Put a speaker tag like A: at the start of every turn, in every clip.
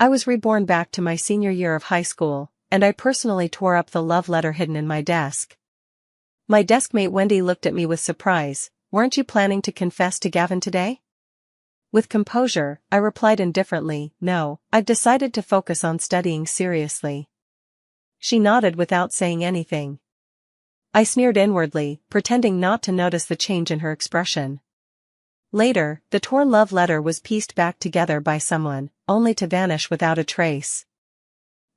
A: I was reborn back to my senior year of high school, and I personally tore up the love letter hidden in my desk. My deskmate Wendy looked at me with surprise. "Weren't you planning to confess to Gavin today?" With composure, I replied indifferently, "No, I've decided to focus on studying seriously." She nodded without saying anything. I sneered inwardly, pretending not to notice the change in her expression. Later, the torn love letter was pieced back together by someone, only to vanish without a trace.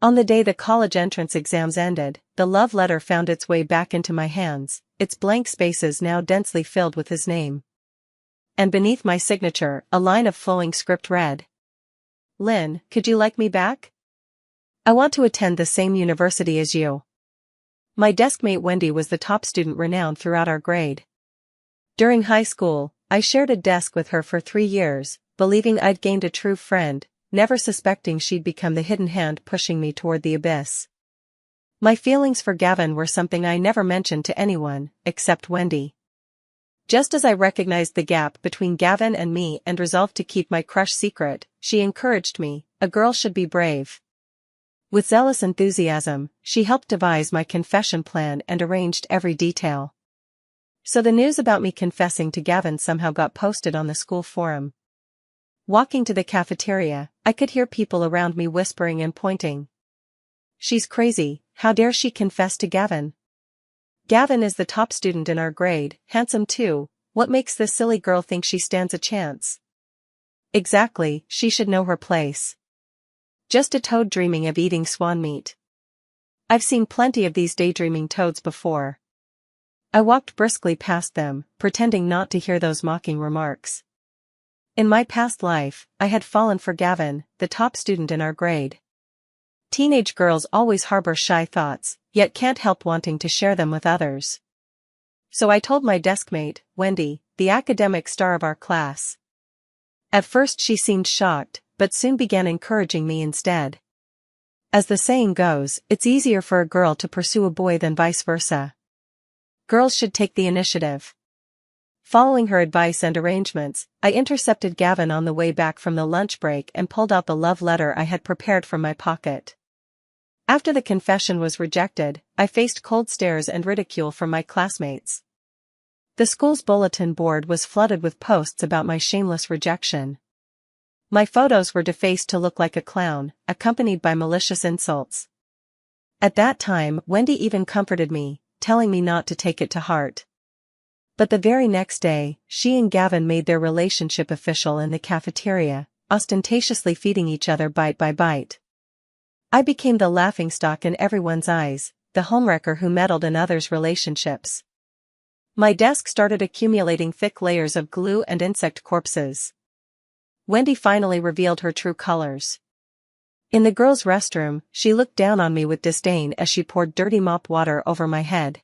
A: On the day the college entrance exams ended, the love letter found its way back into my hands, its blank spaces now densely filled with his name. And beneath my signature, a line of flowing script read, "Lynn, could you like me back? I want to attend the same university as you." My deskmate Wendy was the top student renowned throughout our grade. During high school, I shared a desk with her for 3 years, believing I'd gained a true friend, never suspecting she'd become the hidden hand pushing me toward the abyss. My feelings for Gavin were something I never mentioned to anyone, except Wendy. Just as I recognized the gap between Gavin and me and resolved to keep my crush secret, she encouraged me, "A girl should be brave." With zealous enthusiasm, she helped devise my confession plan and arranged every detail. So the news about me confessing to Gavin somehow got posted on the school forum. Walking to the cafeteria, I could hear people around me whispering and pointing. "She's crazy, how dare she confess to Gavin? Gavin is the top student in our grade, handsome too, what makes this silly girl think she stands a chance? Exactly, she should know her place. Just a toad dreaming of eating swan meat." I've seen plenty of these daydreaming toads before. I walked briskly past them, pretending not to hear those mocking remarks. In my past life, I had fallen for Gavin, the top student in our grade. Teenage girls always harbor shy thoughts, yet can't help wanting to share them with others. So I told my deskmate, Wendy, the academic star of our class. At first she seemed shocked, but soon began encouraging me instead. As the saying goes, it's easier for a girl to pursue a boy than vice versa. Girls should take the initiative. Following her advice and arrangements, I intercepted Gavin on the way back from the lunch break and pulled out the love letter I had prepared from my pocket. After the confession was rejected, I faced cold stares and ridicule from my classmates. The school's bulletin board was flooded with posts about my shameless rejection. My photos were defaced to look like a clown, accompanied by malicious insults. At that time, Wendy even comforted me, telling me not to take it to heart. But the very next day, she and Gavin made their relationship official in the cafeteria, ostentatiously feeding each other bite by bite. I became the laughingstock in everyone's eyes, the homewrecker who meddled in others' relationships. My desk started accumulating thick layers of glue and insect corpses. Wendy finally revealed her true colors. In the girls' restroom, she looked down on me with disdain as she poured dirty mop water over my head.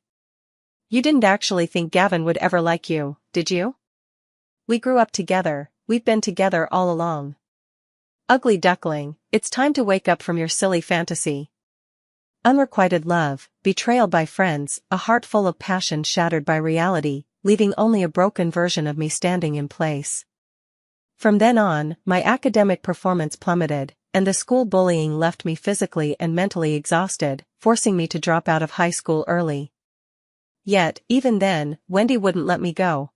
A: "You didn't actually think Gavin would ever like you, did you? We grew up together, we've been together all along. Ugly duckling, it's time to wake up from your silly fantasy." Unrequited love, betrayal by friends, a heart full of passion shattered by reality, leaving only a broken version of me standing in place. From then on, my academic performance plummeted, and the school bullying left me physically and mentally exhausted, forcing me to drop out of high school early. Yet, even then, Wendy wouldn't let me go.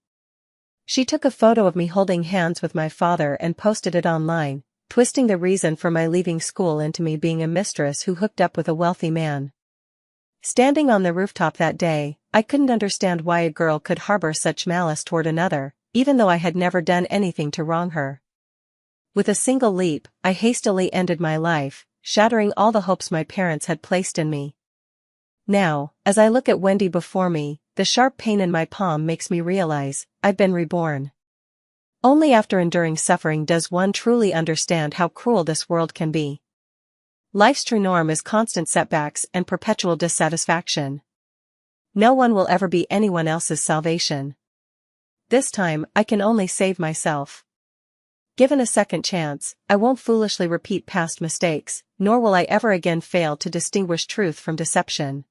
A: She took a photo of me holding hands with my father and posted it online, twisting the reason for my leaving school into me being a mistress who hooked up with a wealthy man. Standing on the rooftop that day, I couldn't understand why a girl could harbor such malice toward another, even though I had never done anything to wrong her. With a single leap, I hastily ended my life, shattering all the hopes my parents had placed in me. Now, as I look at Wendy before me, the sharp pain in my palm makes me realize, I've been reborn. Only after enduring suffering does one truly understand how cruel this world can be. Life's true norm is constant setbacks and perpetual dissatisfaction. No one will ever be anyone else's salvation. This time, I can only save myself. Given a second chance, I won't foolishly repeat past mistakes, nor will I ever again fail to distinguish truth from deception.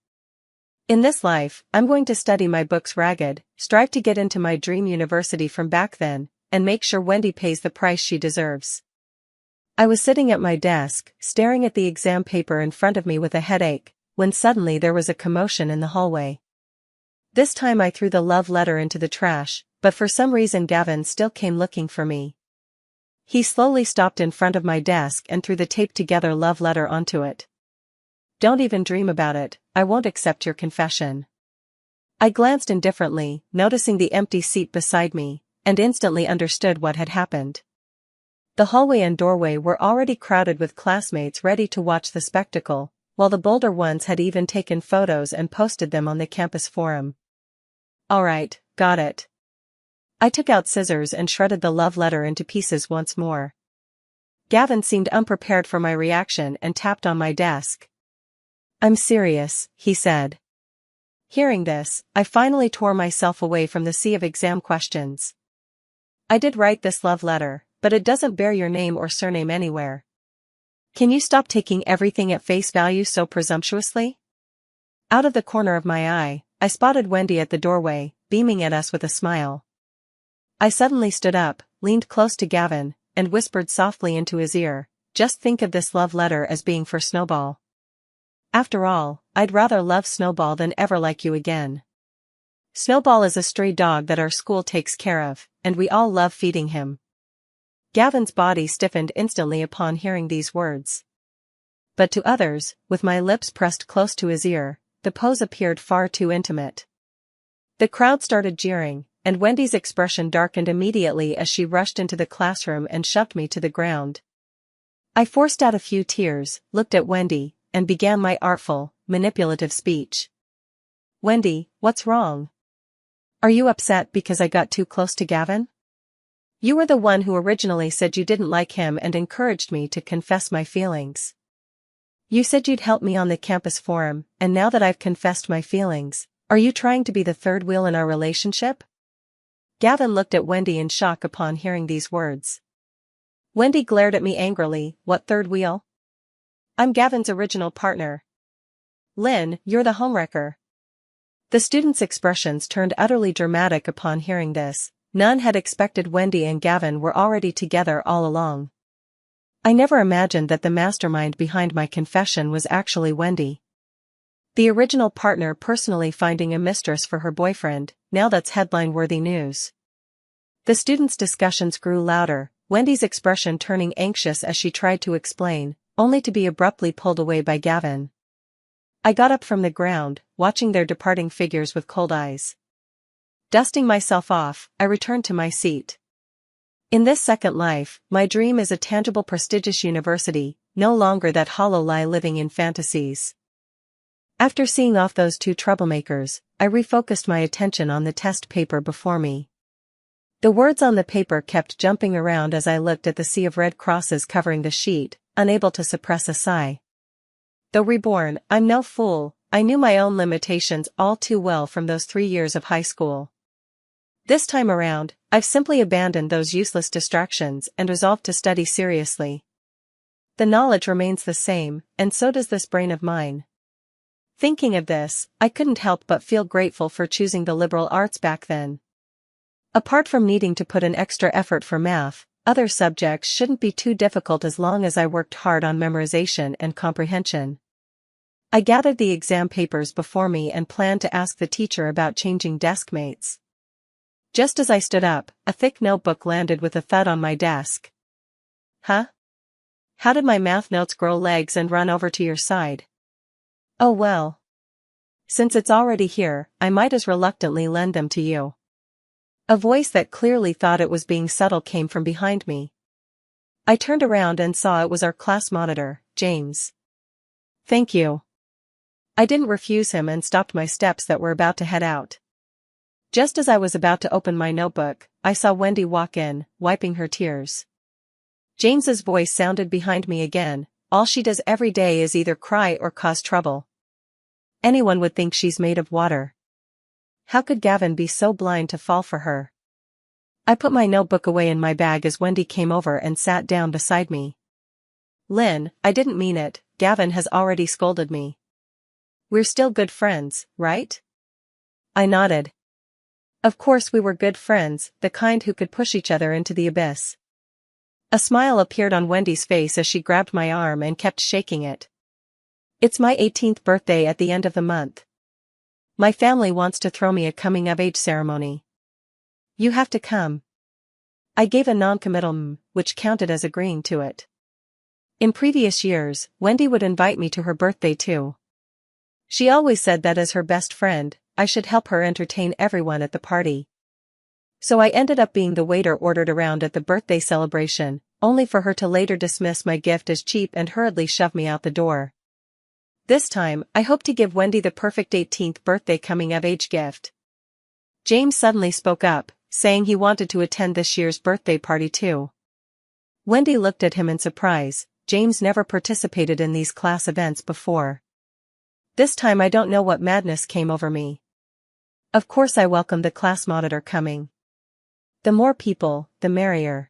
A: In this life, I'm going to study my books ragged, strive to get into my dream university from back then, and make sure Wendy pays the price she deserves. I was sitting at my desk, staring at the exam paper in front of me with a headache, when suddenly there was a commotion in the hallway. This time I threw the love letter into the trash, but for some reason Gavin still came looking for me. He slowly stopped in front of my desk and threw the taped-together love letter onto it. "Don't even dream about it, I won't accept your confession." I glanced indifferently, noticing the empty seat beside me, and instantly understood what had happened. The hallway and doorway were already crowded with classmates ready to watch the spectacle, while the bolder ones had even taken photos and posted them on the campus forum. "Alright, got it." I took out scissors and shredded the love letter into pieces once more. Gavin seemed unprepared for my reaction and tapped on my desk. "I'm serious," he said. Hearing this, I finally tore myself away from the sea of exam questions. "I did write this love letter, but it doesn't bear your name or surname anywhere. Can you stop taking everything at face value so presumptuously?" Out of the corner of my eye, I spotted Wendy at the doorway, beaming at us with a smile. I suddenly stood up, leaned close to Gavin, and whispered softly into his ear, "Just think of this love letter as being for Snowball. After all, I'd rather love Snowball than ever like you again. Snowball is a stray dog that our school takes care of, and we all love feeding him." Gavin's body stiffened instantly upon hearing these words. But to others, with my lips pressed close to his ear, the pose appeared far too intimate. The crowd started jeering, and Wendy's expression darkened immediately as she rushed into the classroom and shoved me to the ground. I forced out a few tears, looked at Wendy, and began my artful, manipulative speech. "Wendy, what's wrong? Are you upset because I got too close to Gavin? You were the one who originally said you didn't like him and encouraged me to confess my feelings. You said you'd help me on the campus forum, and now that I've confessed my feelings, are you trying to be the third wheel in our relationship?" Gavin looked at Wendy in shock upon hearing these words. Wendy glared at me angrily. "What third wheel? I'm Gavin's original partner. Lynn, you're the homewrecker." The students' expressions turned utterly dramatic upon hearing this. None had expected Wendy and Gavin were already together all along. I never imagined that the mastermind behind my confession was actually Wendy. The original partner personally finding a mistress for her boyfriend, now that's headline-worthy news. The students' discussions grew louder, Wendy's expression turning anxious as she tried to explain, only to be abruptly pulled away by Gavin. I got up from the ground, watching their departing figures with cold eyes. Dusting myself off, I returned to my seat. In this second life, my dream is a tangible prestigious university, no longer that hollow lie living in fantasies. After seeing off those two troublemakers, I refocused my attention on the test paper before me. The words on the paper kept jumping around as I looked at the sea of red crosses covering the sheet, unable to suppress a sigh. Though reborn, I'm no fool, I knew my own limitations all too well from those 3 years of high school. This time around, I've simply abandoned those useless distractions and resolved to study seriously. The knowledge remains the same, and so does this brain of mine. Thinking of this, I couldn't help but feel grateful for choosing the liberal arts back then. Apart from needing to put an extra effort for math, other subjects shouldn't be too difficult as long as I worked hard on memorization and comprehension. I gathered the exam papers before me and planned to ask the teacher about changing deskmates. Just as I stood up, a thick notebook landed with a thud on my desk. "Huh? How did my math notes grow legs and run over to your side?" "Oh well. Since it's already here, I might as reluctantly lend them to you." A voice that clearly thought it was being subtle came from behind me. I turned around and saw it was our class monitor, James. "Thank you." I didn't refuse him and stopped my steps that were about to head out. Just as I was about to open my notebook, I saw Wendy walk in, wiping her tears. James's voice sounded behind me again. "All she does every day is either cry or cause trouble. Anyone would think she's made of water. How could Gavin be so blind to fall for her?" I put my notebook away in my bag as Wendy came over and sat down beside me. "Lynn, I didn't mean it, Gavin has already scolded me. We're still good friends, right?" I nodded. Of course we were good friends, the kind who could push each other into the abyss. A smile appeared on Wendy's face as she grabbed my arm and kept shaking it. It's my 18th birthday at the end of the month. My family wants to throw me a coming-of-age ceremony. You have to come. I gave a non-committal which counted as agreeing to it. In previous years, Wendy would invite me to her birthday too. She always said that as her best friend, I should help her entertain everyone at the party. So I ended up being the waiter ordered around at the birthday celebration, only for her to later dismiss my gift as cheap and hurriedly shove me out the door. This time, I hope to give Wendy the perfect 18th birthday coming-of-age gift. James suddenly spoke up, saying he wanted to attend this year's birthday party too. Wendy looked at him in surprise. James never participated in these class events before. This time I don't know what madness came over me. Of course I welcomed the class monitor coming. The more people, the merrier.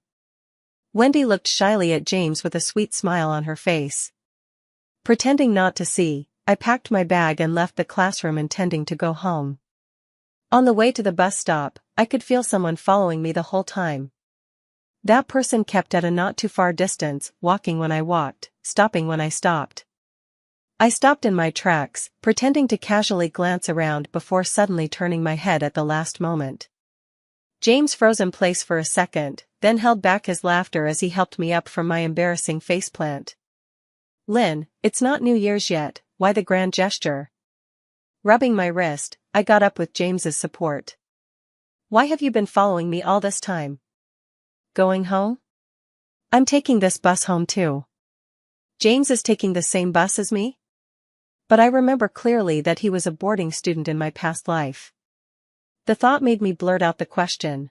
A: Wendy looked shyly at James with a sweet smile on her face. Pretending not to see, I packed my bag and left the classroom intending to go home. On the way to the bus stop, I could feel someone following me the whole time. That person kept at a not too far distance, walking when I walked, stopping when I stopped. I stopped in my tracks, pretending to casually glance around before suddenly turning my head at the last moment. James froze in place for a second, then held back his laughter as he helped me up from my embarrassing faceplant. Lynn, it's not New Year's yet, why the grand gesture? Rubbing my wrist, I got up with James's support. Why have you been following me all this time? Going home? I'm taking this bus home too. James is taking the same bus as me? But I remember clearly that he was a boarding student in my past life. The thought made me blurt out the question.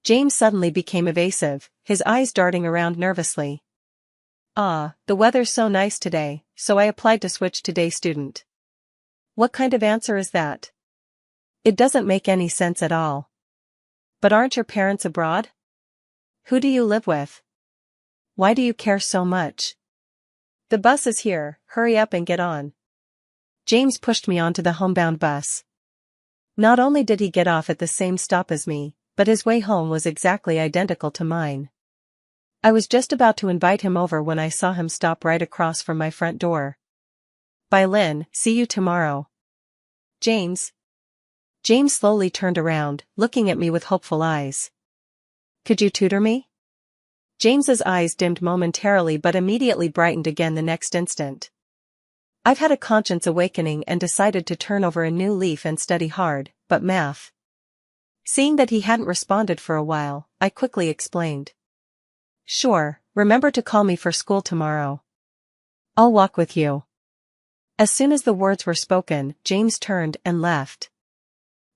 A: James suddenly became evasive, his eyes darting around nervously. The weather's so nice today, so I applied to switch to day student. What kind of answer is that? It doesn't make any sense at all. But aren't your parents abroad? Who do you live with? Why do you care so much? The bus is here, hurry up and get on. James pushed me onto the homebound bus. Not only did he get off at the same stop as me, but his way home was exactly identical to mine. I was just about to invite him over when I saw him stop right across from my front door. Bye Lynn, see you tomorrow. James. James slowly turned around, looking at me with hopeful eyes. Could you tutor me? James's eyes dimmed momentarily but immediately brightened again the next instant. I've had a conscience awakening and decided to turn over a new leaf and study hard, but math. Seeing that he hadn't responded for a while, I quickly explained. Sure, remember to call me for school tomorrow. I'll walk with you. As soon as the words were spoken, James turned and left.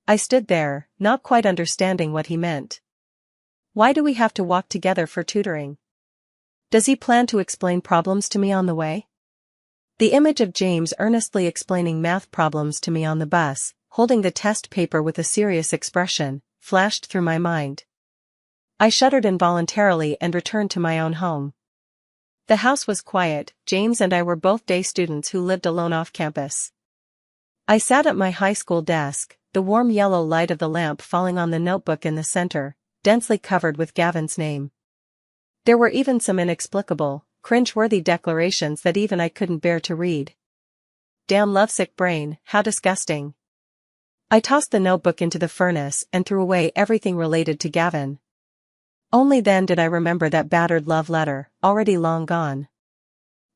A: I stood there, not quite understanding what he meant. Why do we have to walk together for tutoring? Does he plan to explain problems to me on the way? The image of James earnestly explaining math problems to me on the bus, holding the test paper with a serious expression, flashed through my mind. I shuddered involuntarily and returned to my own home. The house was quiet. James and I were both day students who lived alone off campus. I sat at my high school desk, the warm yellow light of the lamp falling on the notebook in the center, densely covered with Gavin's name. There were even some inexplicable, cringe-worthy declarations that even I couldn't bear to read. Damn lovesick brain, how disgusting. I tossed the notebook into the furnace and threw away everything related to Gavin. Only then did I remember that battered love letter, already long gone.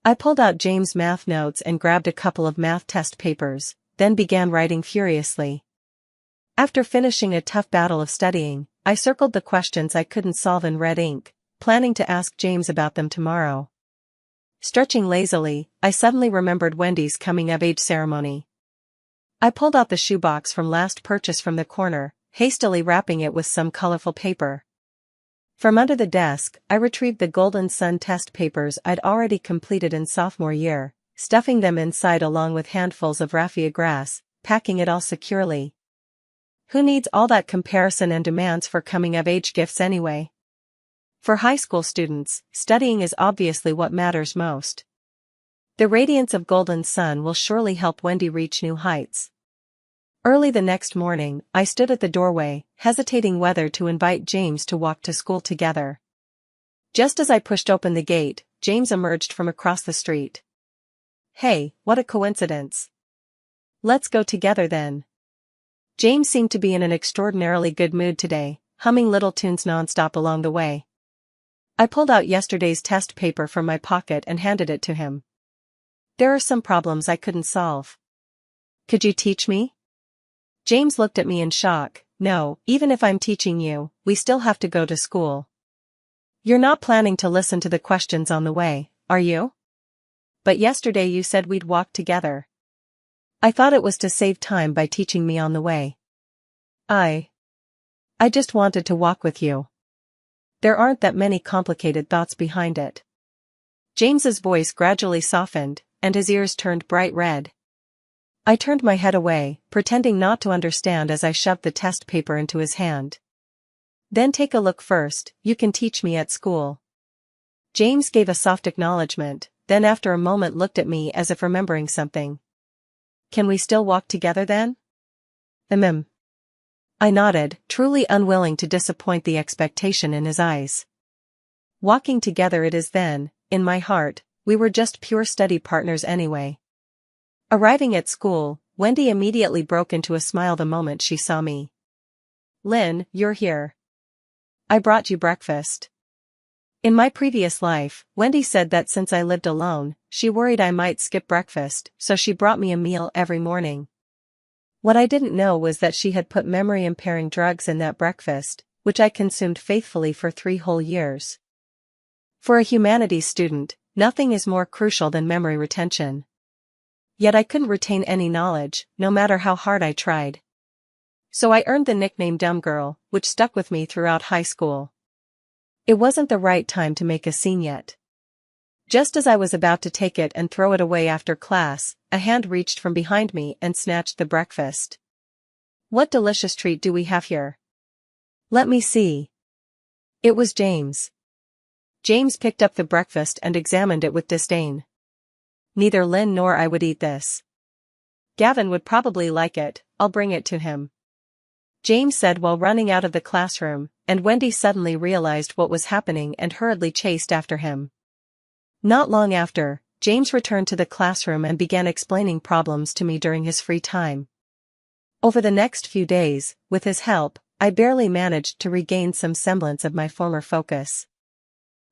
A: I pulled out James' math notes and grabbed a couple of math test papers, then began writing furiously. After finishing a tough battle of studying, I circled the questions I couldn't solve in red ink, planning to ask James about them tomorrow. Stretching lazily, I suddenly remembered Wendy's coming-of-age ceremony. I pulled out the shoebox from last purchase from the corner, hastily wrapping it with some colorful paper. From under the desk, I retrieved the Golden Sun test papers I'd already completed in sophomore year, stuffing them inside along with handfuls of raffia grass, packing it all securely. Who needs all that comparison and demands for coming-of-age gifts anyway? For high school students, studying is obviously what matters most. The radiance of Golden Sun will surely help Wendy reach new heights. Early the next morning, I stood at the doorway, hesitating whether to invite James to walk to school together. Just as I pushed open the gate, James emerged from across the street. Hey, what a coincidence. Let's go together then. James seemed to be in an extraordinarily good mood today, humming little tunes nonstop along the way. I pulled out yesterday's test paper from my pocket and handed it to him. There are some problems I couldn't solve. Could you teach me? James looked at me in shock. No, even if I'm teaching you, we still have to go to school. You're not planning to listen to the questions on the way, are you? But yesterday you said we'd walk together. I thought it was to save time by teaching me on the way. I just wanted to walk with you. There aren't that many complicated thoughts behind it. James's voice gradually softened, and his ears turned bright red. I turned my head away, pretending not to understand as I shoved the test paper into his hand. Then take a look first, you can teach me at school. James gave a soft acknowledgement, then after a moment looked at me as if remembering something. Can we still walk together then? I nodded, truly unwilling to disappoint the expectation in his eyes. Walking together it is then, in my heart, we were just pure study partners anyway. Arriving at school, Wendy immediately broke into a smile the moment she saw me. Lynn, you're here. I brought you breakfast. In my previous life, Wendy said that since I lived alone, she worried I might skip breakfast, so she brought me a meal every morning. What I didn't know was that she had put memory-impairing drugs in that breakfast, which I consumed faithfully for 3 whole years. For a humanities student, nothing is more crucial than memory retention. Yet I couldn't retain any knowledge, no matter how hard I tried. So I earned the nickname Dumb Girl, which stuck with me throughout high school. It wasn't the right time to make a scene yet. Just as I was about to take it and throw it away after class, a hand reached from behind me and snatched the breakfast. What delicious treat do we have here? Let me see. It was James. James picked up the breakfast and examined it with disdain. Neither Lynn nor I would eat this. Gavin would probably like it, I'll bring it to him. James said while running out of the classroom, and Wendy suddenly realized what was happening and hurriedly chased after him. Not long after, James returned to the classroom and began explaining problems to me during his free time. Over the next few days, with his help, I barely managed to regain some semblance of my former focus.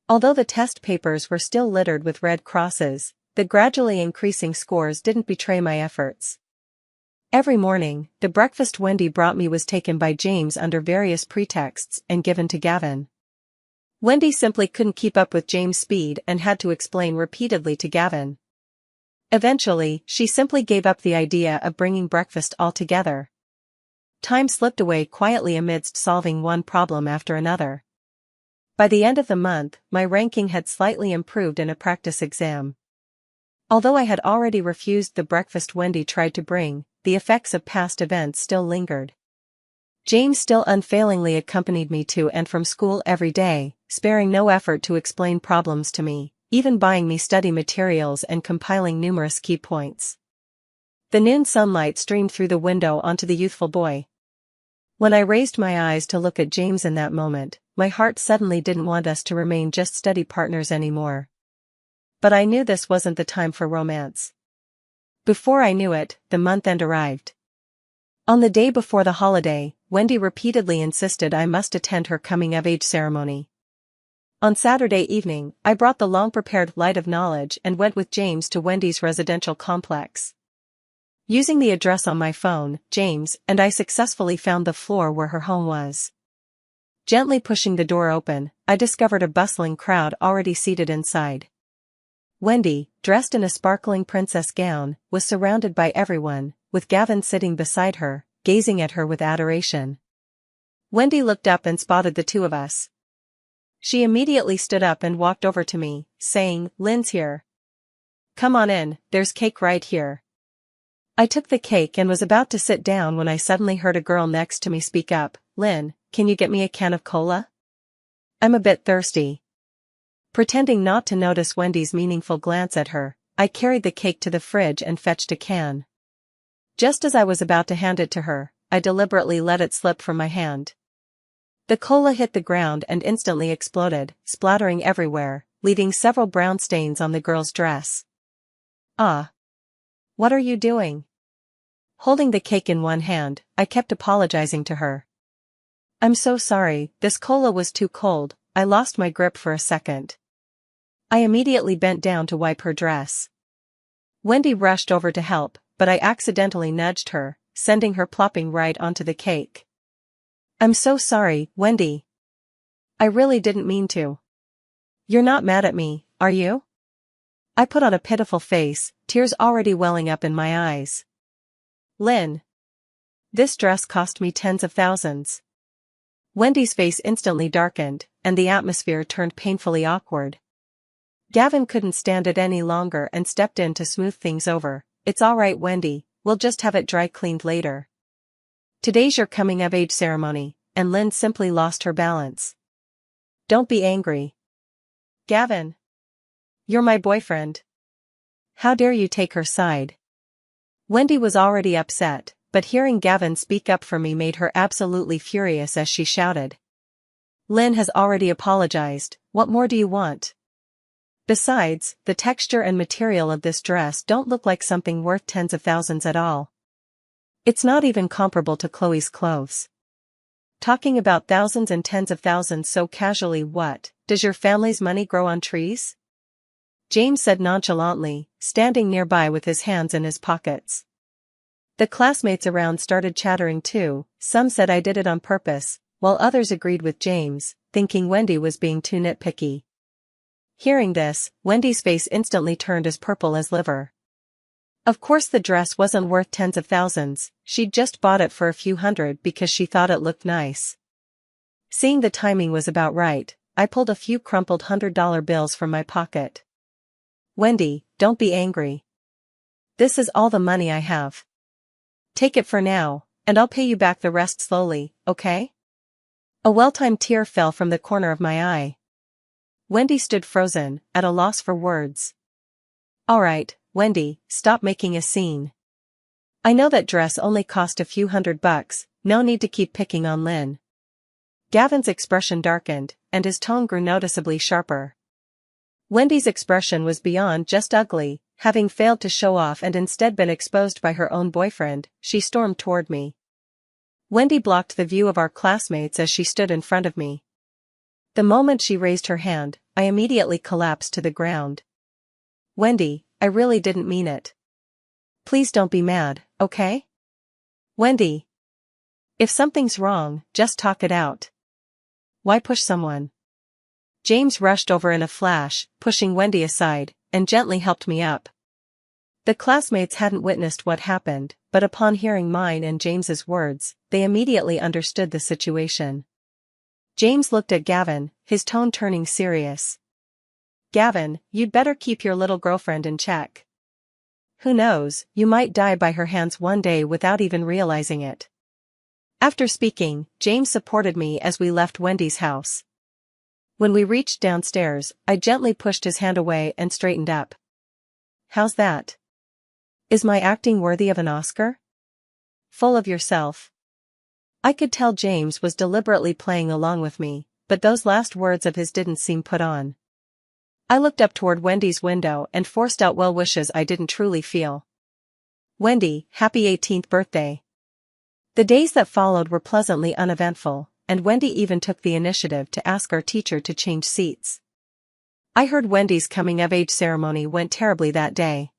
A: Although the test papers were still littered with red crosses, the gradually increasing scores didn't betray my efforts. Every morning, the breakfast Wendy brought me was taken by James under various pretexts and given to Gavin. Wendy simply couldn't keep up with James' speed and had to explain repeatedly to Gavin. Eventually, she simply gave up the idea of bringing breakfast altogether. Time slipped away quietly amidst solving one problem after another. By the end of the month, my ranking had slightly improved in a practice exam. Although I had already refused the breakfast Wendy tried to bring, the effects of past events still lingered. James still unfailingly accompanied me to and from school every day, sparing no effort to explain problems to me, even buying me study materials and compiling numerous key points. The noon sunlight streamed through the window onto the youthful boy. When I raised my eyes to look at James in that moment, my heart suddenly didn't want us to remain just study partners anymore. But I knew this wasn't the time for romance. Before I knew it, the month end arrived. On the day before the holiday, Wendy repeatedly insisted I must attend her coming-of-age ceremony. On Saturday evening, I brought the long-prepared light of knowledge and went with James to Wendy's residential complex. Using the address on my phone, James and I successfully found the floor where her home was. Gently pushing the door open, I discovered a bustling crowd already seated inside. Wendy, dressed in a sparkling princess gown, was surrounded by everyone, with Gavin sitting beside her, gazing at her with adoration. Wendy looked up and spotted the two of us. She immediately stood up and walked over to me, saying, "Lynn's here. Come on in, there's cake right here." I took the cake and was about to sit down when I suddenly heard a girl next to me speak up, "Lynn, can you get me a can of cola? I'm a bit thirsty." Pretending not to notice Wendy's meaningful glance at her, I carried the cake to the fridge and fetched a can. Just as I was about to hand it to her, I deliberately let it slip from my hand. The cola hit the ground and instantly exploded, splattering everywhere, leaving several brown stains on the girl's dress. Ah! What are you doing? Holding the cake in one hand, I kept apologizing to her. I'm so sorry, this cola was too cold, I lost my grip for a second. I immediately bent down to wipe her dress. Wendy rushed over to help, but I accidentally nudged her, sending her plopping right onto the cake. I'm so sorry, Wendy. I really didn't mean to. You're not mad at me, are you? I put on a pitiful face, tears already welling up in my eyes. Lynn. This dress cost me tens of thousands. Wendy's face instantly darkened, and the atmosphere turned painfully awkward. Gavin couldn't stand it any longer and stepped in to smooth things over. It's alright, Wendy, we'll just have it dry cleaned later. Today's your coming-of-age ceremony, and Lynn simply lost her balance. Don't be angry. Gavin. You're my boyfriend. How dare you take her side? Wendy was already upset, but hearing Gavin speak up for me made her absolutely furious as she shouted. Lynn has already apologized, what more do you want? Besides, the texture and material of this dress don't look like something worth tens of thousands at all. It's not even comparable to Chloe's clothes. Talking about thousands and tens of thousands so casually. What, does your family's money grow on trees? James said nonchalantly, standing nearby with his hands in his pockets. The classmates around started chattering too, some said I did it on purpose, while others agreed with James, thinking Wendy was being too nitpicky. Hearing this, Wendy's face instantly turned as purple as liver. Of course the dress wasn't worth tens of thousands, she'd just bought it for a few hundred because she thought it looked nice. Seeing the timing was about right, I pulled a few crumpled $100 bills from my pocket. Wendy, don't be angry. This is all the money I have. Take it for now, and I'll pay you back the rest slowly, okay? A well-timed tear fell from the corner of my eye. Wendy stood frozen, at a loss for words. Alright, Wendy, stop making a scene. I know that dress only cost a few $100, no need to keep picking on Lynn. Gavin's expression darkened, and his tone grew noticeably sharper. Wendy's expression was beyond just ugly, having failed to show off and instead been exposed by her own boyfriend. She stormed toward me. Wendy blocked the view of our classmates as she stood in front of me. The moment she raised her hand, I immediately collapsed to the ground. Wendy, I really didn't mean it. Please don't be mad, okay? Wendy. If something's wrong, just talk it out. Why push someone? James rushed over in a flash, pushing Wendy aside, and gently helped me up. The classmates hadn't witnessed what happened, but upon hearing mine and James's words, they immediately understood the situation. James looked at Gavin, his tone turning serious. Gavin, you'd better keep your little girlfriend in check. Who knows, you might die by her hands one day without even realizing it. After speaking, James supported me as we left Wendy's house. When we reached downstairs, I gently pushed his hand away and straightened up. How's that? Is my acting worthy of an Oscar? Full of yourself. I could tell James was deliberately playing along with me, but those last words of his didn't seem put on. I looked up toward Wendy's window and forced out well wishes I didn't truly feel. Wendy, happy 18th birthday. The days that followed were pleasantly uneventful, and Wendy even took the initiative to ask our teacher to change seats. I heard Wendy's coming-of-age ceremony went terribly that day.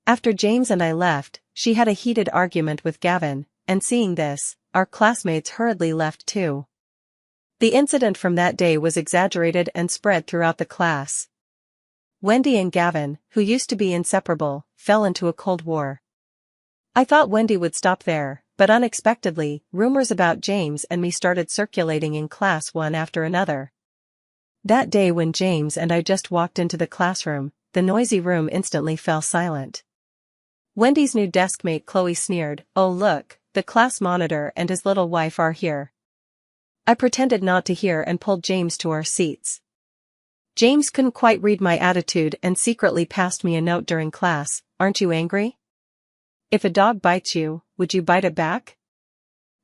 A: After James and I left, she had a heated argument with Gavin, and seeing this, our classmates hurriedly left too. The incident from that day was exaggerated and spread throughout the class. Wendy and Gavin, who used to be inseparable, fell into a cold war. I thought Wendy would stop there, but unexpectedly, rumors about James and me started circulating in class one after another. That day when James and I just walked into the classroom, the noisy room instantly fell silent. Wendy's new deskmate Chloe sneered, "Oh look, the class monitor and his little wife are here." I pretended not to hear and pulled James to our seats. James couldn't quite read my attitude and secretly passed me a note during class, "Aren't you angry? If a dog bites you, would you bite it back?"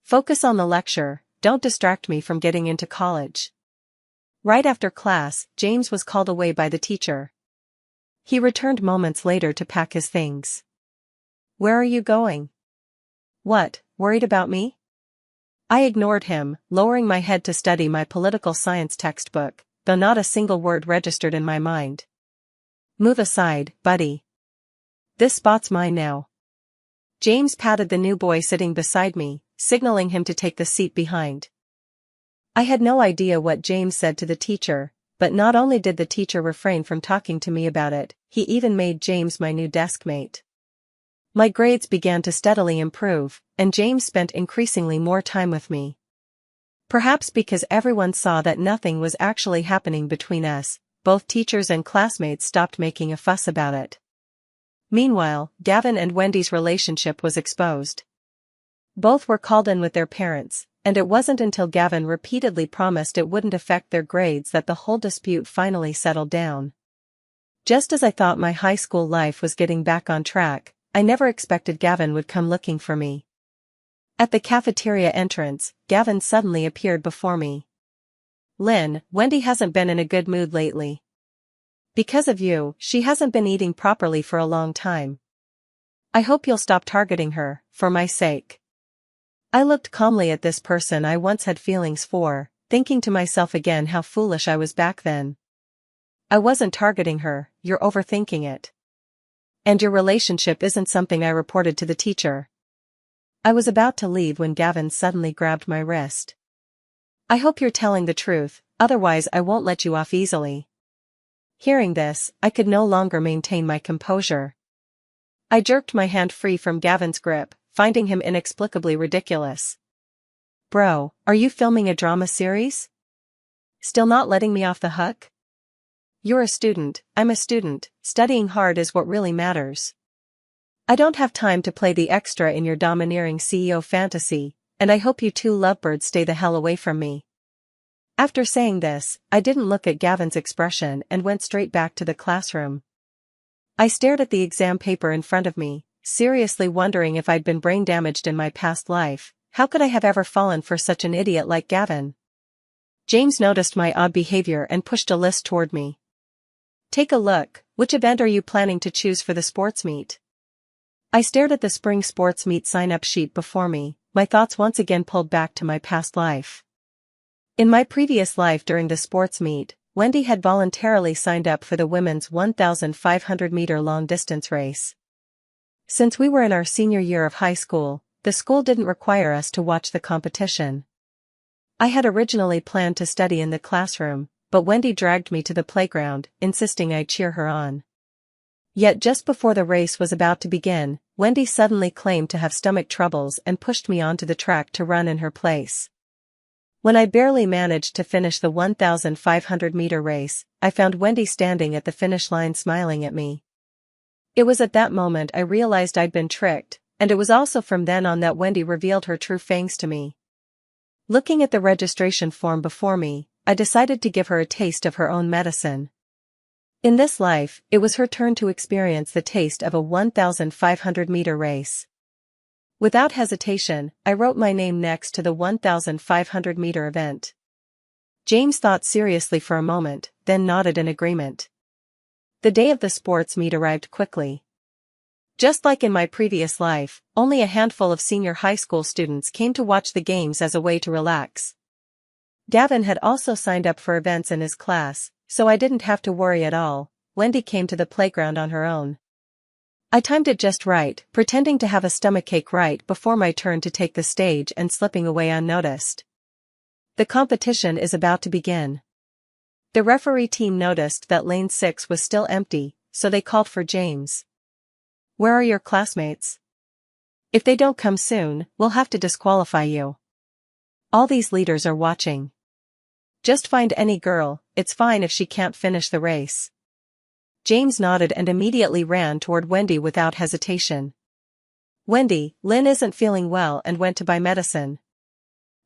A: Focus on the lecture, don't distract me from getting into college. Right after class, James was called away by the teacher. He returned moments later to pack his things. Where are you going? What, worried about me? I ignored him, lowering my head to study my political science textbook, though not a single word registered in my mind. Move aside, buddy. This spot's mine now. James patted the new boy sitting beside me, signaling him to take the seat behind. I had no idea what James said to the teacher, but not only did the teacher refrain from talking to me about it, he even made James my new deskmate. My grades began to steadily improve, and James spent increasingly more time with me. Perhaps because everyone saw that nothing was actually happening between us, both teachers and classmates stopped making a fuss about it. Meanwhile, Gavin and Wendy's relationship was exposed. Both were called in with their parents, and it wasn't until Gavin repeatedly promised it wouldn't affect their grades that the whole dispute finally settled down. Just as I thought my high school life was getting back on track, I never expected Gavin would come looking for me. At the cafeteria entrance, Gavin suddenly appeared before me. Lynn, Wendy hasn't been in a good mood lately. Because of you, she hasn't been eating properly for a long time. I hope you'll stop targeting her, for my sake. I looked calmly at this person I once had feelings for, thinking to myself again how foolish I was back then. I wasn't targeting her, you're overthinking it. And your relationship isn't something I reported to the teacher. I was about to leave when Gavin suddenly grabbed my wrist. I hope you're telling the truth, otherwise I won't let you off easily. Hearing this, I could no longer maintain my composure. I jerked my hand free from Gavin's grip, finding him inexplicably ridiculous. Bro, are you filming a drama series? Still not letting me off the hook? You're a student, I'm a student, studying hard is what really matters. I don't have time to play the extra in your domineering CEO fantasy, and I hope you two lovebirds stay the hell away from me. After saying this, I didn't look at Gavin's expression and went straight back to the classroom. I stared at the exam paper in front of me, seriously wondering if I'd been brain damaged in my past life. How could I have ever fallen for such an idiot like Gavin? James noticed my odd behavior and pushed a list toward me. Take a look, which event are you planning to choose for the sports meet? I stared at the spring sports meet sign-up sheet before me, my thoughts once again pulled back to my past life. In my previous life during the sports meet, Wendy had voluntarily signed up for the women's 1,500-meter long-distance race. Since we were in our senior year of high school, the school didn't require us to watch the competition. I had originally planned to study in the classroom, but Wendy dragged me to the playground, insisting I cheer her on. Yet just before the race was about to begin, Wendy suddenly claimed to have stomach troubles and pushed me onto the track to run in her place. When I barely managed to finish the 1,500-meter race, I found Wendy standing at the finish line smiling at me. It was at that moment I realized I'd been tricked, and it was also from then on that Wendy revealed her true fangs to me. Looking at the registration form before me, I decided to give her a taste of her own medicine. In this life, it was her turn to experience the taste of a 1,500-meter race. Without hesitation, I wrote my name next to the 1,500-meter event. James thought seriously for a moment, then nodded in agreement. The day of the sports meet arrived quickly. Just like in my previous life, only a handful of senior high school students came to watch the games as a way to relax. Gavin had also signed up for events in his class, so I didn't have to worry at all. Wendy came to the playground on her own. I timed it just right, pretending to have a stomachache right before my turn to take the stage and slipping away unnoticed. The competition is about to begin. The referee team noticed that lane 6 was still empty, so they called for James. Where are your classmates? If they don't come soon, we'll have to disqualify you. All these leaders are watching. Just find any girl, it's fine if she can't finish the race. James nodded and immediately ran toward Wendy without hesitation. Wendy, Lynn isn't feeling well and went to buy medicine.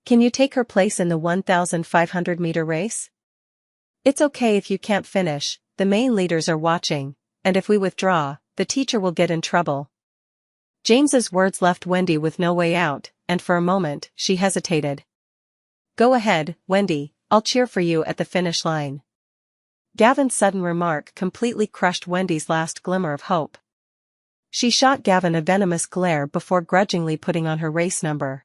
A: Can you take her place in the 1,500-meter race? It's okay if you can't finish, the main leaders are watching, and if we withdraw, the teacher will get in trouble. James's words left Wendy with no way out, and for a moment, she hesitated. Go ahead, Wendy, I'll cheer for you at the finish line. Gavin's sudden remark completely crushed Wendy's last glimmer of hope. She shot Gavin a venomous glare before grudgingly putting on her race number.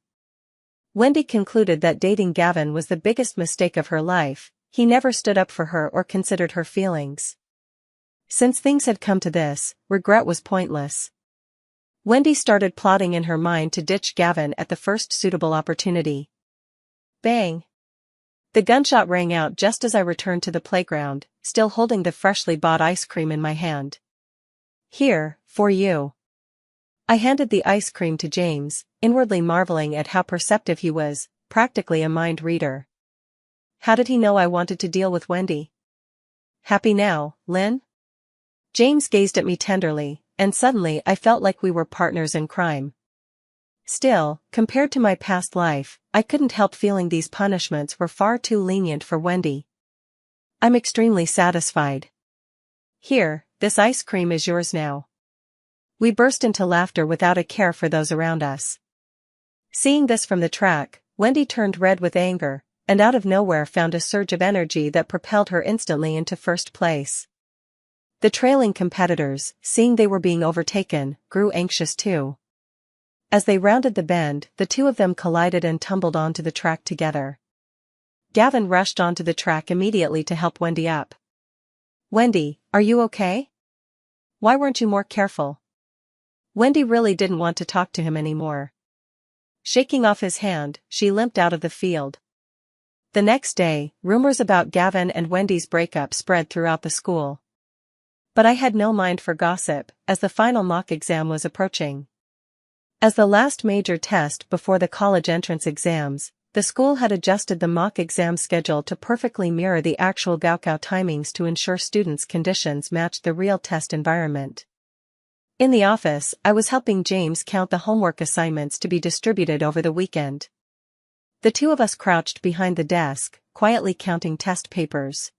A: Wendy concluded that dating Gavin was the biggest mistake of her life. He never stood up for her or considered her feelings. Since things had come to this, regret was pointless. Wendy started plotting in her mind to ditch Gavin at the first suitable opportunity. Bang! The gunshot rang out just as I returned to the playground, still holding the freshly bought ice cream in my hand. Here, for you. I handed the ice cream to James, inwardly marveling at how perceptive he was, practically a mind reader. How did he know I wanted to deal with Wendy? Happy now, Lynn? James gazed at me tenderly, and suddenly I felt like we were partners in crime. Still, compared to my past life, I couldn't help feeling these punishments were far too lenient for Wendy. I'm extremely satisfied. Here, this ice cream is yours now. We burst into laughter without a care for those around us. Seeing this from the track, Wendy turned red with anger, and out of nowhere found a surge of energy that propelled her instantly into first place. The trailing competitors, seeing they were being overtaken, grew anxious too. As they rounded the bend, the two of them collided and tumbled onto the track together. Gavin rushed onto the track immediately to help Wendy up. Wendy, are you okay? Why weren't you more careful? Wendy really didn't want to talk to him anymore. Shaking off his hand, she limped out of the field. The next day, rumors about Gavin and Wendy's breakup spread throughout the school. But I had no mind for gossip, as the final mock exam was approaching. As the last major test before the college entrance exams, the school had adjusted the mock exam schedule to perfectly mirror the actual Gaokao timings to ensure students' conditions matched the real test environment. In the office, I was helping James count the homework assignments to be distributed over the weekend. The two of us crouched behind the desk, quietly counting test papers.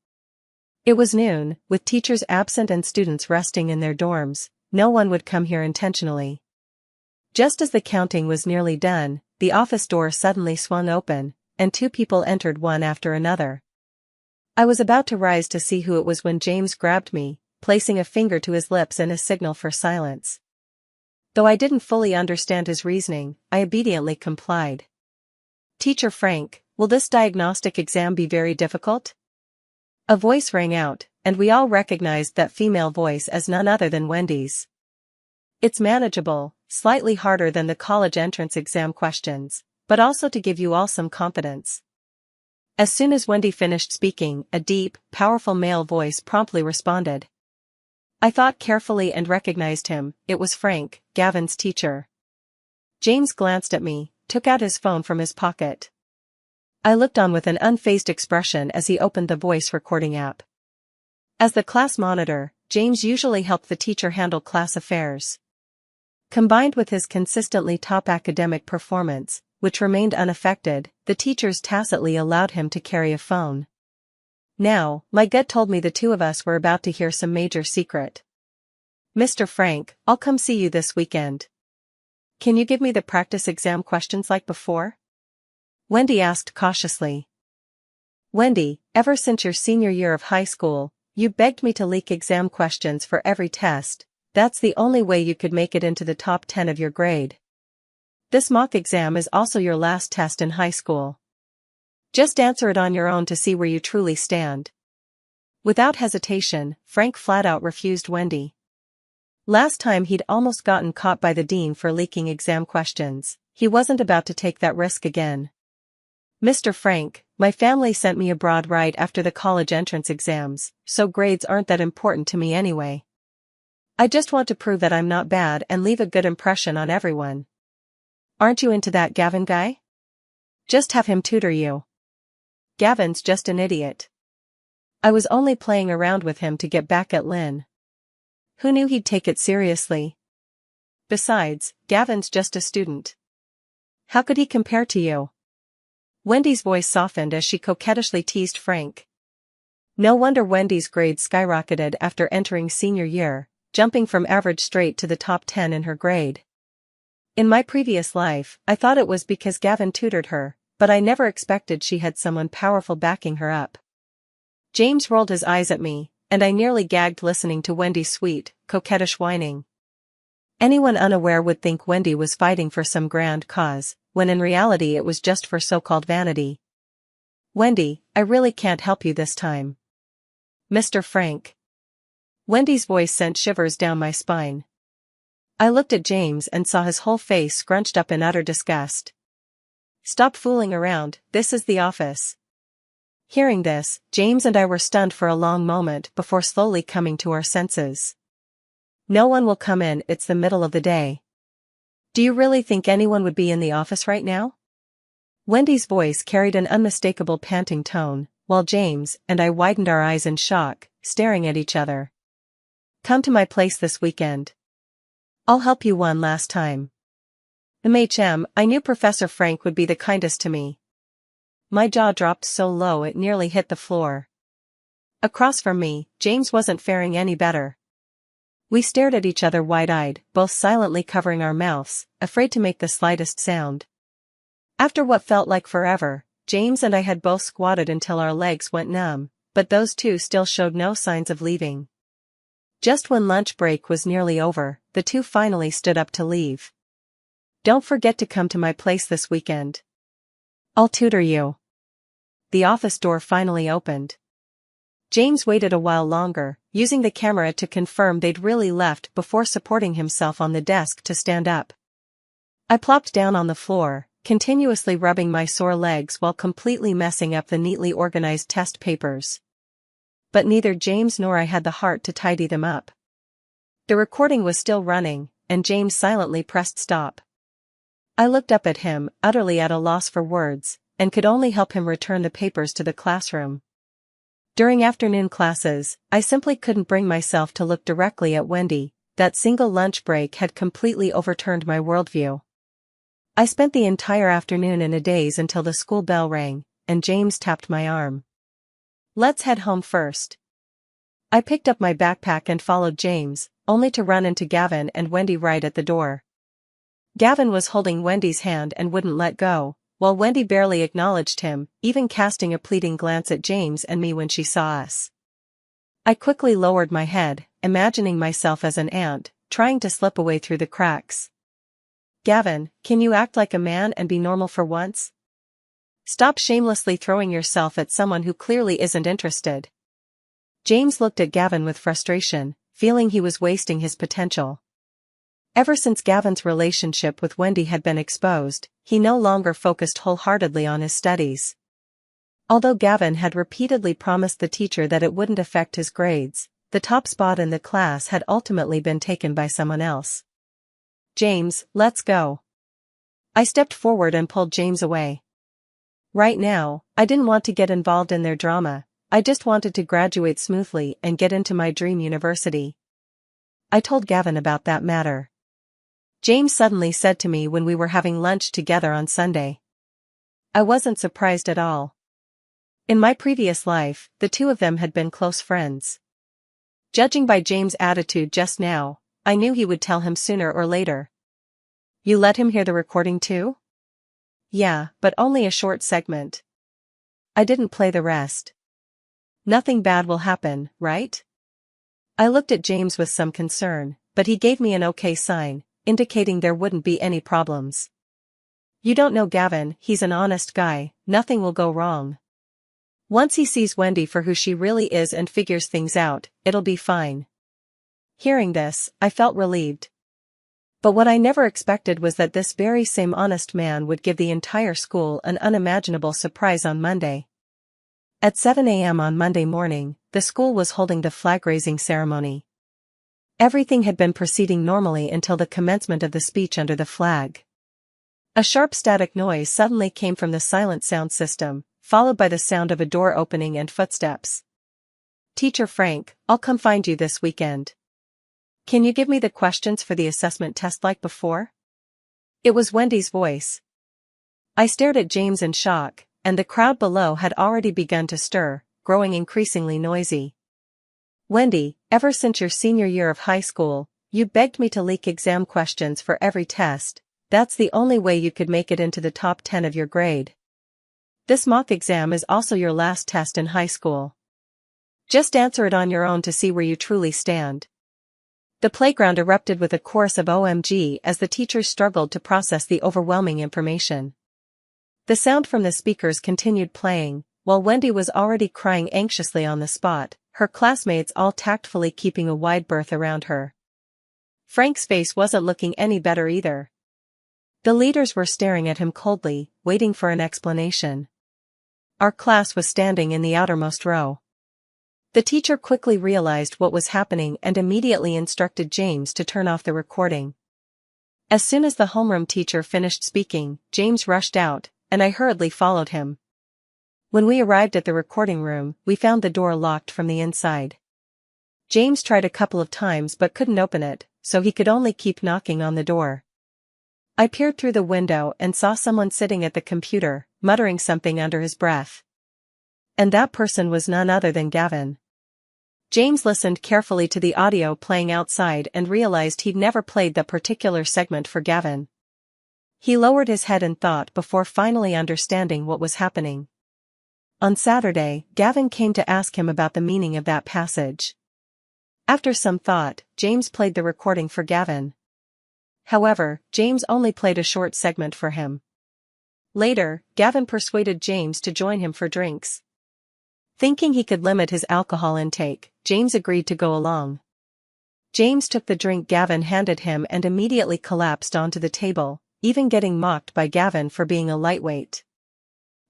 A: It was noon, with teachers absent and students resting in their dorms. No one would come here intentionally. Just as the counting was nearly done, the office door suddenly swung open, and two people entered one after another. I was about to rise to see who it was when James grabbed me, placing a finger to his lips in a signal for silence. Though I didn't fully understand his reasoning, I obediently complied. Teacher Frank, will this diagnostic exam be very difficult? A voice rang out, and we all recognized that female voice as none other than Wendy's. It's manageable, slightly harder than the college entrance exam questions, but also to give you all some confidence. As soon as Wendy finished speaking, a deep, powerful male voice promptly responded. I thought carefully and recognized him. It was Frank, Gavin's teacher. James glanced at me, took out his phone from his pocket. I looked on with an unfazed expression as he opened the voice recording app. As the class monitor, James usually helped the teacher handle class affairs. Combined with his consistently top academic performance, which remained unaffected, the teachers tacitly allowed him to carry a phone. Now, my gut told me the two of us were about to hear some major secret. Mr. Frank, I'll come see you this weekend. Can you give me the practice exam questions like before? Wendy asked cautiously. Wendy, ever since your senior year of high school, you begged me to leak exam questions for every test. That's the only way you could make it into the top 10 of your grade. This mock exam is also your last test in high school. Just answer it on your own to see where you truly stand. Without hesitation, Frank flat out refused Wendy. Last time he'd almost gotten caught by the dean for leaking exam questions. He wasn't about to take that risk again. Mr. Frank, my family sent me abroad right after the college entrance exams, so grades aren't that important to me anyway. I just want to prove that I'm not bad and leave a good impression on everyone. Aren't you into that Gavin guy? Just have him tutor you. Gavin's just an idiot. I was only playing around with him to get back at Lynn. Who knew he'd take it seriously? Besides, Gavin's just a student. How could he compare to you? Wendy's voice softened as she coquettishly teased Frank. No wonder Wendy's grades skyrocketed after entering senior year, jumping from average straight to the top 10 in her grade. In my previous life, I thought it was because Gavin tutored her, but I never expected she had someone powerful backing her up. James rolled his eyes at me, and I nearly gagged listening to Wendy's sweet, coquettish whining. Anyone unaware would think Wendy was fighting for some grand cause, when in reality it was just for so-called vanity. "Wendy, I really can't help you this time. Mr. Frank." Wendy's voice sent shivers down my spine. I looked at James and saw his whole face scrunched up in utter disgust. "Stop fooling around, this is the office." Hearing this, James and I were stunned for a long moment before slowly coming to our senses. "No one will come in, it's the middle of the day. Do you really think anyone would be in the office right now?" Wendy's voice carried an unmistakable panting tone, while James and I widened our eyes in shock, staring at each other. "Come to my place this weekend. I'll help you one last time." I knew Professor Frank would be the kindest to me. My jaw dropped so low it nearly hit the floor. Across from me, James wasn't faring any better. We stared at each other wide-eyed, both silently covering our mouths, afraid to make the slightest sound. After what felt like forever, James and I had both squatted until our legs went numb, but those two still showed no signs of leaving. Just when lunch break was nearly over, the two finally stood up to leave. "Don't forget to come to my place this weekend. I'll tutor you." The office door finally opened. James waited a while longer, using the camera to confirm they'd really left before supporting himself on the desk to stand up. I plopped down on the floor, continuously rubbing my sore legs while completely messing up the neatly organized test papers. But neither James nor I had the heart to tidy them up. The recording was still running, and James silently pressed stop. I looked up at him, utterly at a loss for words, and could only help him return the papers to the classroom. During afternoon classes, I simply couldn't bring myself to look directly at Wendy. That single lunch break had completely overturned my worldview. I spent the entire afternoon in a daze until the school bell rang, and James tapped my arm. "Let's head home first." I picked up my backpack and followed James, only to run into Gavin and Wendy right at the door. Gavin was holding Wendy's hand and wouldn't let go, while Wendy barely acknowledged him, even casting a pleading glance at James and me when she saw us. I quickly lowered my head, imagining myself as an ant, trying to slip away through the cracks. "Gavin, can you act like a man and be normal for once? Stop shamelessly throwing yourself at someone who clearly isn't interested." James looked at Gavin with frustration, feeling he was wasting his potential. Ever since Gavin's relationship with Wendy had been exposed, he no longer focused wholeheartedly on his studies. Although Gavin had repeatedly promised the teacher that it wouldn't affect his grades, the top spot in the class had ultimately been taken by someone else. "James, let's go." I stepped forward and pulled James away. Right now, I didn't want to get involved in their drama. I just wanted to graduate smoothly and get into my dream university. I told Gavin about that matter. James suddenly said to me when we were having lunch together on Sunday. I wasn't surprised at all. In my previous life, the two of them had been close friends. Judging by James' attitude just now, I knew he would tell him sooner or later. "You let him hear the recording too?" "Yeah, but only a short segment. I didn't play the rest." "Nothing bad will happen, right?" I looked at James with some concern, but he gave me an okay sign, indicating there wouldn't be any problems. "You don't know Gavin, he's an honest guy, nothing will go wrong. Once he sees Wendy for who she really is and figures things out, it'll be fine." Hearing this, I felt relieved. But what I never expected was that this very same honest man would give the entire school an unimaginable surprise on Monday. At 7 a.m. on Monday morning, the school was holding the flag-raising ceremony. Everything had been proceeding normally until the commencement of the speech under the flag. A sharp static noise suddenly came from the silent sound system, followed by the sound of a door opening and footsteps. "Teacher Frank, I'll come find you this weekend. Can you give me the questions for the assessment test like before?" It was Wendy's voice. I stared at James in shock, and the crowd below had already begun to stir, growing increasingly noisy. "Wendy, ever since your senior year of high school, you begged me to leak exam questions for every test. That's the only way you could make it into the top 10 of your grade. This mock exam is also your last test in high school. Just answer it on your own to see where you truly stand." The playground erupted with a chorus of OMG as the teachers struggled to process the overwhelming information. The sound from the speakers continued playing, while Wendy was already crying anxiously on the spot, her classmates all tactfully keeping a wide berth around her. Frank's face wasn't looking any better either. The leaders were staring at him coldly, waiting for an explanation. Our class was standing in the outermost row. The teacher quickly realized what was happening and immediately instructed James to turn off the recording. As soon as the homeroom teacher finished speaking, James rushed out, and I hurriedly followed him. When we arrived at the recording room, we found the door locked from the inside. James tried a couple of times but couldn't open it, so he could only keep knocking on the door. I peered through the window and saw someone sitting at the computer, muttering something under his breath. And that person was none other than Gavin. James listened carefully to the audio playing outside and realized he'd never played that particular segment for Gavin. He lowered his head in thought before finally understanding what was happening. On Saturday, Gavin came to ask him about the meaning of that passage. After some thought, James played the recording for Gavin. However, James only played a short segment for him. Later, Gavin persuaded James to join him for drinks. Thinking he could limit his alcohol intake, James agreed to go along. James took the drink Gavin handed him and immediately collapsed onto the table, even getting mocked by Gavin for being a lightweight.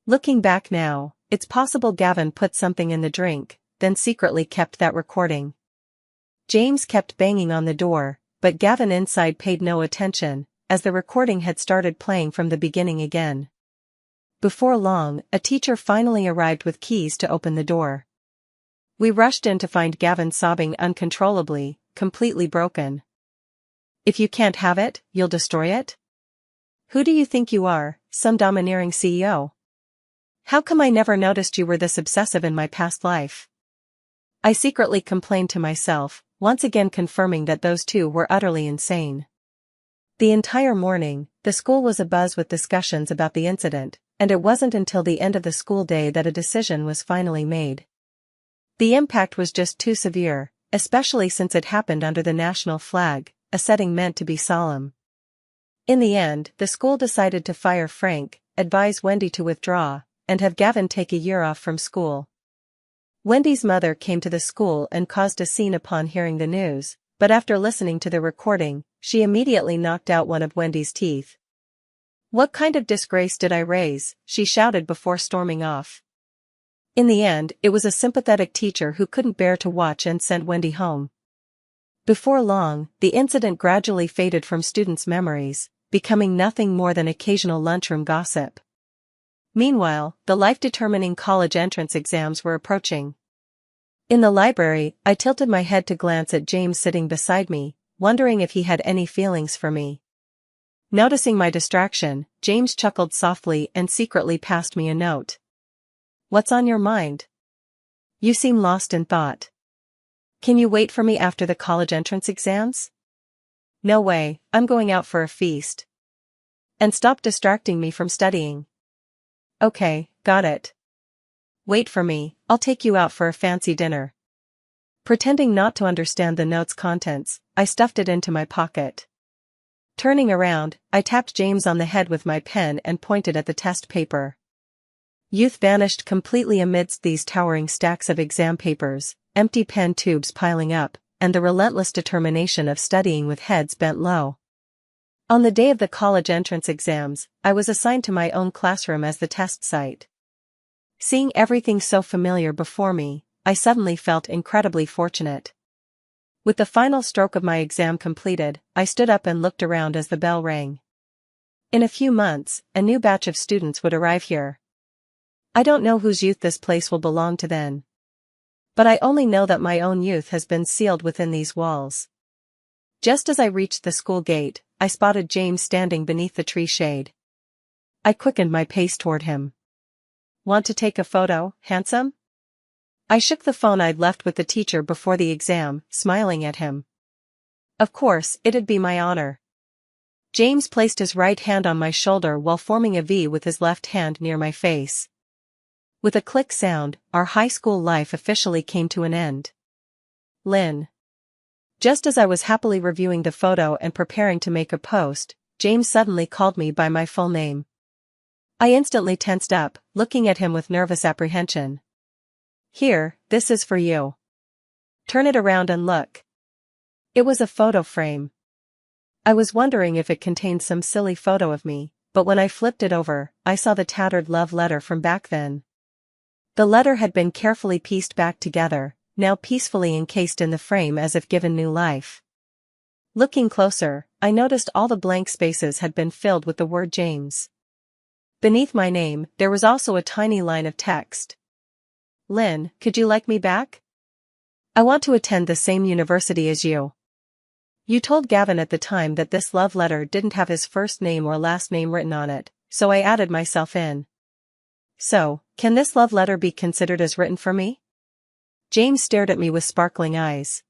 A: Looking back now, it's possible Gavin put something in the drink, then secretly kept that recording. James kept banging on the door, but Gavin inside paid no attention, as the recording had started playing from the beginning again. Before long, a teacher finally arrived with keys to open the door. We rushed in to find Gavin sobbing uncontrollably, completely broken. "If you can't have it, you'll destroy it? Who do you think you are, some domineering CEO? How come I never noticed you were this obsessive in my past life?" I secretly complained to myself, once again confirming that those two were utterly insane. The entire morning, the school was abuzz with discussions about the incident, and it wasn't until the end of the school day that a decision was finally made. The impact was just too severe, especially since it happened under the national flag, a setting meant to be solemn. In the end, the school decided to fire Frank, advise Wendy to withdraw, and have Gavin take a year off from school. Wendy's mother came to the school and caused a scene upon hearing the news, but after listening to the recording, she immediately knocked out one of Wendy's teeth. "What kind of disgrace did I raise?" she shouted before storming off. In the end, it was a sympathetic teacher who couldn't bear to watch and sent Wendy home. Before long, the incident gradually faded from students' memories, becoming nothing more than occasional lunchroom gossip. Meanwhile, the life-determining college entrance exams were approaching. In the library, I tilted my head to glance at James sitting beside me, wondering if he had any feelings for me. Noticing my distraction, James chuckled softly and secretly passed me a note. "What's on your mind? You seem lost in thought. Can you wait for me after the college entrance exams?" "No way, I'm going out for a feast. And stop distracting me from studying." "Okay, got it. Wait for me, I'll take you out for a fancy dinner." Pretending not to understand the note's contents, I stuffed it into my pocket. Turning around, I tapped James on the head with my pen and pointed at the test paper. Youth vanished completely amidst these towering stacks of exam papers, empty pen tubes piling up, and the relentless determination of studying with heads bent low. On the day of the college entrance exams, I was assigned to my own classroom as the test site. Seeing everything so familiar before me, I suddenly felt incredibly fortunate. With the final stroke of my exam completed, I stood up and looked around as the bell rang. In a few months, a new batch of students would arrive here. I don't know whose youth this place will belong to then. But I only know that my own youth has been sealed within these walls. Just as I reached the school gate, I spotted James standing beneath the tree shade. I quickened my pace toward him. "Want to take a photo, handsome?" I shook the phone I'd left with the teacher before the exam, smiling at him. Of course, it'd be my honor. James placed his right hand on my shoulder while forming a V with his left hand near my face. With a click sound, our high school life officially came to an end. Lynn. Just as I was happily reviewing the photo and preparing to make a post, James suddenly called me by my full name. I instantly tensed up, looking at him with nervous apprehension. "Here, this is for you. Turn it around and look." It was a photo frame. I was wondering if it contained some silly photo of me, but when I flipped it over, I saw the tattered love letter from back then. The letter had been carefully pieced back together, now peacefully encased in the frame as if given new life. Looking closer, I noticed all the blank spaces had been filled with the word James. Beneath my name, there was also a tiny line of text. "Lynn, could you like me back? I want to attend the same university as you. You told Gavin at the time that this love letter didn't have his first name or last name written on it, so I added myself in. So, can this love letter be considered as written for me?" James stared at me with sparkling eyes.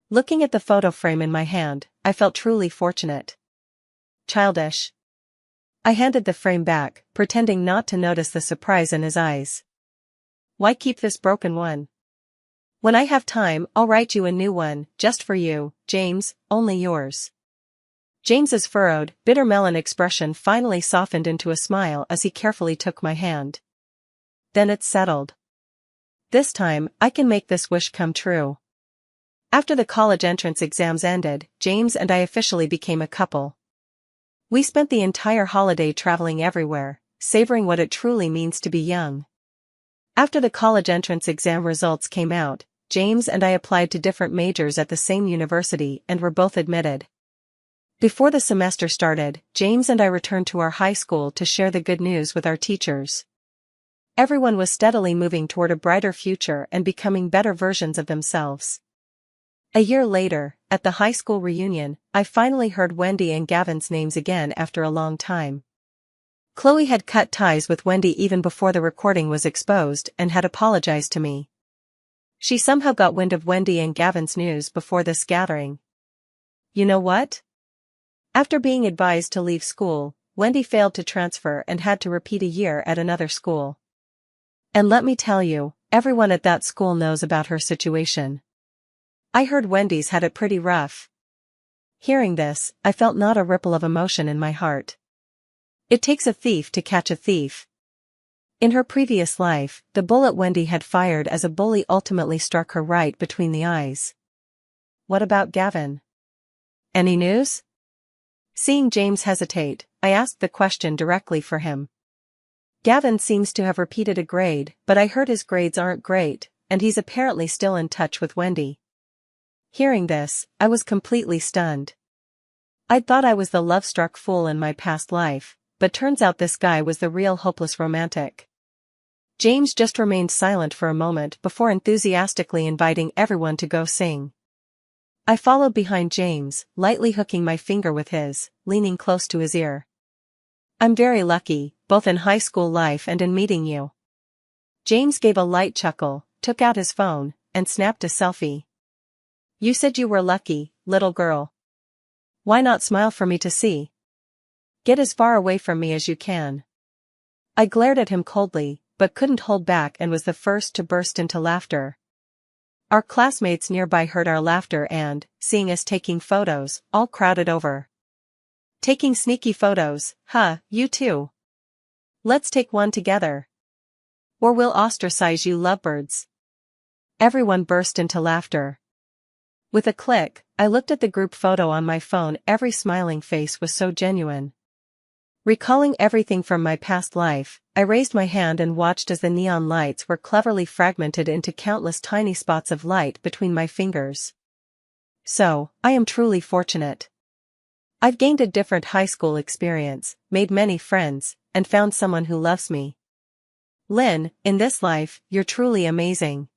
A: Looking at the photo frame in my hand, I felt truly fortunate. Childish. I handed the frame back, pretending not to notice the surprise in his eyes. "Why keep this broken one? When I have time, I'll write you a new one, just for you, James, only yours." James's furrowed, bitter melon expression finally softened into a smile as he carefully took my hand. "Then it's settled. This time, I can make this wish come true." After the college entrance exams ended, James and I officially became a couple. We spent the entire holiday traveling everywhere, savoring what it truly means to be young. After the college entrance exam results came out, James and I applied to different majors at the same university and were both admitted. Before the semester started, James and I returned to our high school to share the good news with our teachers. Everyone was steadily moving toward a brighter future and becoming better versions of themselves. A year later, at the high school reunion, I finally heard Wendy and Gavin's names again after a long time. Chloe had cut ties with Wendy even before the recording was exposed and had apologized to me. She somehow got wind of Wendy and Gavin's news before this gathering. You know what? After being advised to leave school, Wendy failed to transfer and had to repeat a year at another school. And let me tell you, everyone at that school knows about her situation. I heard Wendy's had it pretty rough. Hearing this, I felt not a ripple of emotion in my heart. It takes a thief to catch a thief. In her previous life, the bullet Wendy had fired as a bully ultimately struck her right between the eyes. What about Gavin? Any news? Seeing James hesitate, I asked the question directly for him. Gavin seems to have repeated a grade, but I heard his grades aren't great, and he's apparently still in touch with Wendy. Hearing this, I was completely stunned. I'd thought I was the love-struck fool in my past life, but turns out this guy was the real hopeless romantic. James just remained silent for a moment before enthusiastically inviting everyone to go sing. I followed behind James, lightly hooking my finger with his, leaning close to his ear. "I'm very lucky, both in high school life and in meeting you." James gave a light chuckle, took out his phone, and snapped a selfie. "You said you were lucky, little girl. Why not smile for me to see? Get as far away from me as you can." I glared at him coldly, but couldn't hold back and was the first to burst into laughter. Our classmates nearby heard our laughter and, seeing us taking photos, all crowded over. "Taking sneaky photos, huh, you too? Let's take one together. Or we'll ostracize you lovebirds." Everyone burst into laughter. With a click, I looked at the group photo on my phone. Every smiling face was so genuine. Recalling everything from my past life, I raised my hand and watched as the neon lights were cleverly fragmented into countless tiny spots of light between my fingers. So, I am truly fortunate. I've gained a different high school experience, made many friends, and found someone who loves me. Lynn, in this life, you're truly amazing.